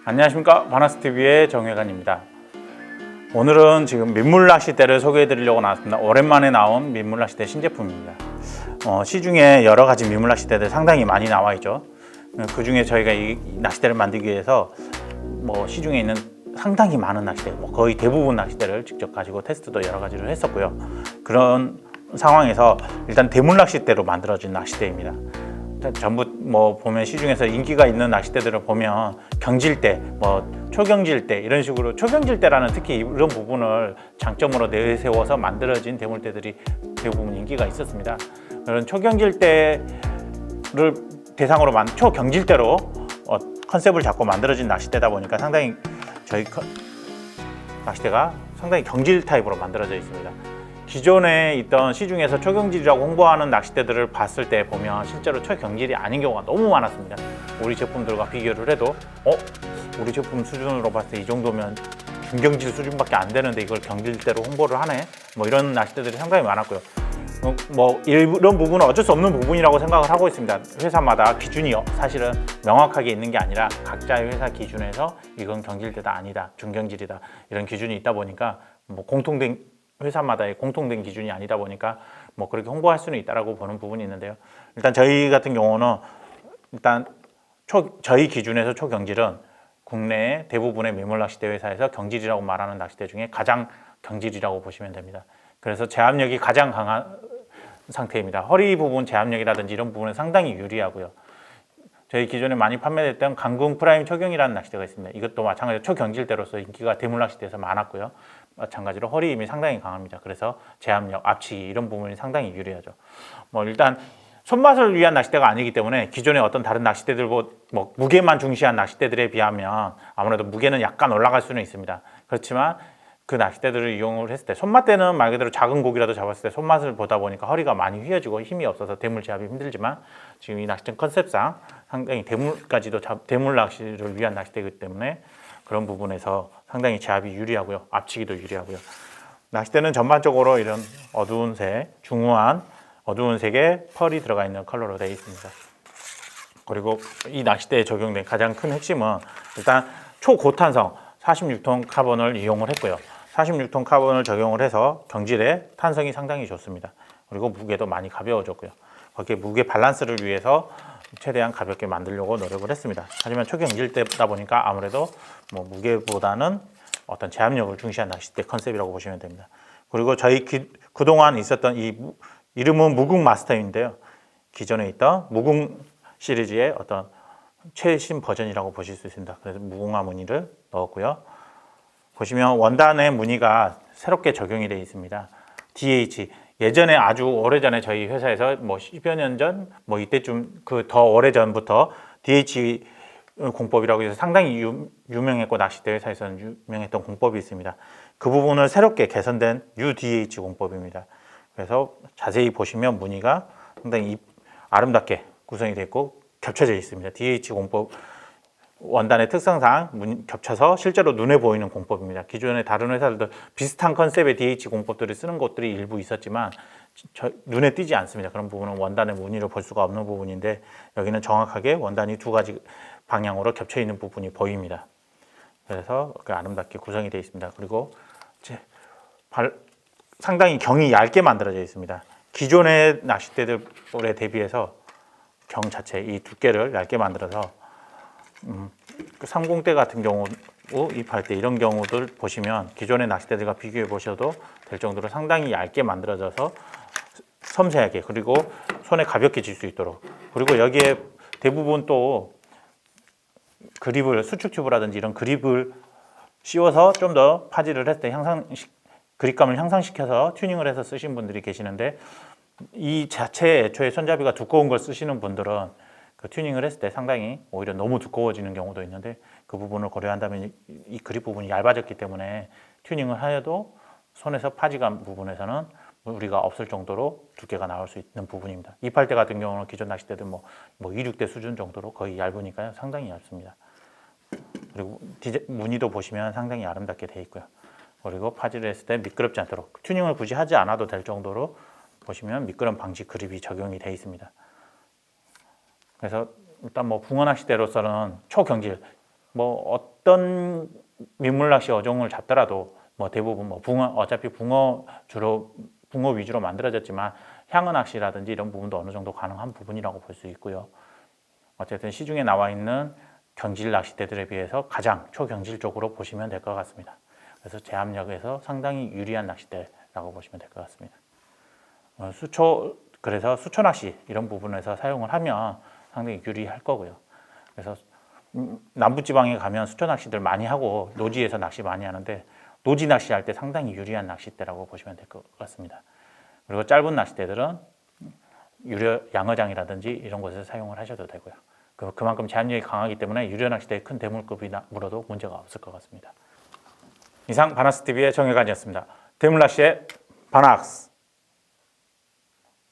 안녕하십니까, 바나스TV의 정혜관입니다. 오늘은 지금 민물낚시대를 소개해 드리려고 나왔습니다. 오랜만에 나온 민물낚시대 신제품입니다. 시중에 여러 가지 민물낚시대들 상당히 많이 나와 있죠. 그 중에 저희가 이 낚시대를 만들기 위해서 시중에 있는 상당히 많은 낚시대, 거의 대부분 낚시대를 직접 가지고 테스트도 여러 가지를 했었고요. 그런 상황에서 일단 대물낚시대로 만들어진 낚시대입니다. 전부 보면 시중에서 인기가 있는 낚시대들을 보면 경질대, 초경질대 이런 식으로 초경질대라는 특히 이런 부분을 장점으로 내세워서 만들어진 대물대들이 대부분 인기가 있었습니다. 그런 초경질대를 대상으로 초경질대로 컨셉을 잡고 만들어진 낚시대다 보니까 상당히 저희 낚시대가 상당히 경질 타입으로 만들어져 있습니다. 기존에 있던 시중에서 초경질이라고 홍보하는 낚시대들을 봤을 때 보면 실제로 초경질이 아닌 경우가 너무 많았습니다. 우리 제품들과 비교를 해도 우리 제품 수준으로 봤을 때 이 정도면 중경질 수준밖에 안 되는데 이걸 경질대로 홍보를 하네? 이런 낚시대들이 상당히 많았고요. 이런 부분은 어쩔 수 없는 부분이라고 생각을 하고 있습니다. 회사마다 기준이 사실은 명확하게 있는 게 아니라 각자의 회사 기준에서 이건 경질대다 아니다, 중경질이다 이런 기준이 있다 보니까 회사마다의 공통된 기준이 아니다 보니까 그렇게 홍보할 수는 있다라고 보는 부분이 있는데요. 일단 저희 같은 경우는 저희 기준에서 초경질은 국내의 대부분의 민물낚시대 회사에서 경질이라고 말하는 낚시대 중에 가장 경질이라고 보시면 됩니다. 그래서 제압력이 가장 강한 상태입니다. 허리 부분 제압력이라든지 이런 부분은 상당히 유리하고요. 저희 기존에 많이 판매됐던 강궁 프라임 초경이라는 낚시대가 있습니다. 이것도 마찬가지로 초경질대로서 인기가 대물낚시대에서 많았고요. 마찬가지로 허리 힘이 상당히 강합니다. 그래서 제압력, 압치기 이런 부분이 상당히 유리하죠. 일단 손맛을 위한 낚시대가 아니기 때문에 기존의 어떤 다른 낚시대들 무게만 중시한 낚시대들에 비하면 아무래도 무게는 약간 올라갈 수는 있습니다. 그렇지만 그 낚시대들을 이용을 했을 때 손맛대는 말 그대로 작은 고기라도 잡았을 때 손맛을 보다 보니까 허리가 많이 휘어지고 힘이 없어서 대물 제압이 힘들지만 지금 이 낚시대 컨셉상 상당히 대물 낚시를 위한 낚시대이기 때문에 그런 부분에서 상당히 제압이 유리하고요. 압치기도 유리하고요. 낚시대는 전반적으로 이런 어두운 색, 중후한 어두운 색의 펄이 들어가 있는 컬러로 되어 있습니다. 그리고 이 낚시대에 적용된 가장 큰 핵심은 일단 초고탄성 46톤 카본을 이용을 했고요. 46톤 카본을 적용을 해서 경질에 탄성이 상당히 좋습니다. 그리고 무게도 많이 가벼워졌고요. 거기에 무게 밸런스를 위해서 최대한 가볍게 만들려고 노력을 했습니다. 하지만 초경질대다 보니까 아무래도 무게보다는 어떤 제압력을 중시한 낚싯대 컨셉이라고 보시면 됩니다. 그리고 저희 그동안 있었던 이름은 무궁 마스터인데요. 기존에 있던 무궁 시리즈의 어떤 최신 버전이라고 보실 수 있습니다. 그래서 무궁화 무늬를 넣었고요. 보시면 원단의 무늬가 새롭게 적용이 되어 있습니다. DH 예전에 아주 오래전에 저희 회사에서 10여 년 전 이때쯤 더 오래전부터 DH 공법이라고 해서 상당히 유명했고 낚시대 회사에서는 유명했던 공법이 있습니다. 그 부분을 새롭게 개선된 UDH 공법입니다. 그래서 자세히 보시면 무늬가 상당히 아름답게 구성이 되어 있고 겹쳐져 있습니다. DH 공법 원단의 특성상 겹쳐서 실제로 눈에 보이는 공법입니다. 기존의 다른 회사들도 비슷한 컨셉의 DH 공법들을 쓰는 곳들이 일부 있었지만 눈에 띄지 않습니다. 그런 부분은 원단의 무늬로 볼 수가 없는 부분인데 여기는 정확하게 원단이 두 가지 방향으로 겹쳐 있는 부분이 보입니다. 그래서 아름답게 구성이 되어 있습니다. 그리고 상당히 경이 얇게 만들어져 있습니다. 기존의 낚싯대들에 대비해서 경 자체 이 두께를 얇게 만들어서 30대 같은 경우, 28대 이런 경우들 보시면 기존의 낚싯대들과 비교해 보셔도 될 정도로 상당히 얇게 만들어져서 섬세하게 그리고 손에 가볍게 쥘 수 있도록 그리고 여기에 대부분 또 그립을 수축 튜브라든지 이런 그립을 씌워서 좀 더 파지를 했을 때 그립감을 향상시켜서 튜닝을 해서 쓰신 분들이 계시는데 이 자체에 애초에 손잡이가 두꺼운 걸 쓰시는 분들은 그 튜닝을 했을 때 상당히 오히려 너무 두꺼워지는 경우도 있는데 그 부분을 고려한다면 이 그립 부분이 얇아졌기 때문에 튜닝을 하여도 손에서 파지감 부분에서는 무리가 없을 정도로 두께가 나올 수 있는 부분입니다. 28대 같은 경우는 기존 낚싯대들 26대 수준 정도로 거의 얇으니까요. 상당히 얇습니다. 그리고 무늬도 보시면 상당히 아름답게 되어 있고요. 그리고 파지를 했을 때 미끄럽지 않도록 튜닝을 굳이 하지 않아도 될 정도로 보시면 미끄럼 방지 그립이 적용이 되어 있습니다. 그래서 일단 붕어 낚시대로서는 초경질 뭐 어떤 민물낚시 어종을 잡더라도 뭐 대부분 뭐 붕어, 어차피 붕어 주로 붕어 위주로 만들어졌지만 향어 낚시라든지 이런 부분도 어느 정도 가능한 부분이라고 볼 수 있고요. 어쨌든 시중에 나와 있는 경질 낚싯대들에 비해서 가장 초경질적으로 보시면 될 것 같습니다. 그래서 제압력에서 상당히 유리한 낚싯대라고 보시면 될 것 같습니다. 그래서 수초 낚시 이런 부분에서 사용을 하면 상당히 유리할 거고요. 그래서 남부지방에 가면 수초 낚시들 많이 하고 노지에서 낚시 많이 하는데 노지 낚시할 때 상당히 유리한 낚싯대라고 보시면 될 것 같습니다. 그리고 짧은 낚싯대들은 유료 양어장이라든지 이런 곳에서 사용을 하셔도 되고요. 그만큼 제압력이 강하기 때문에 유료 낚싯대에 큰 대물급이 물어도 문제가 없을 것 같습니다. 이상 바나스TV의 정혜관이었습니다. 대물낚시의 바나스.